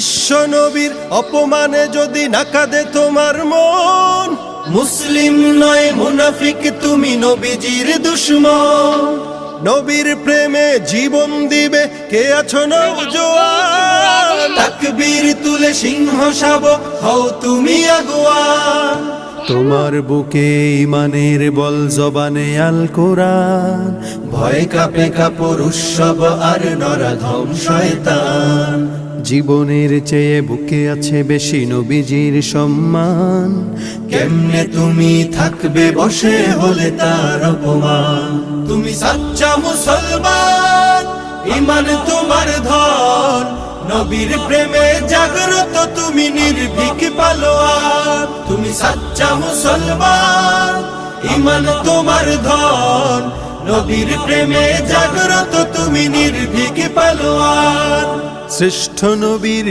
বিশ্ব নবীর অপমানে যদি না কাঁদে তোমার মন, মুসলিম নয় মুনাফিক তুমি নবীজির দুশমন। নবীর প্রেমে জীবন দিবে কে আছো নওজোয়ান, তাকবীর তুলে সিংহ শাবক হও তুমি আগুয়ান। তোমার বুকে ইমানের বল জবানে আল কোরআন, ভয় কাঁপে কাপড় উৎসব আর নরাধম শয়তান। জীবনের চেয়ে বুকে আছে বেশি নবীজির সম্মান, কেমনে তুমি থাকবে বসে হলে তার অপমান। তুমি সাচ্চা মুসলমান, ইমান তোমার ধন, নবীর প্রেমে জাগ্রত তুমি নির্ভীক পালোয়ান। তুমি সাচ্চা মুসলমান, ইমান তোমার ধন, নবীর প্রেমে জাগ্রত তুমি নির্ভীক পালোয়ান। শ্রেষ্ঠ নবীর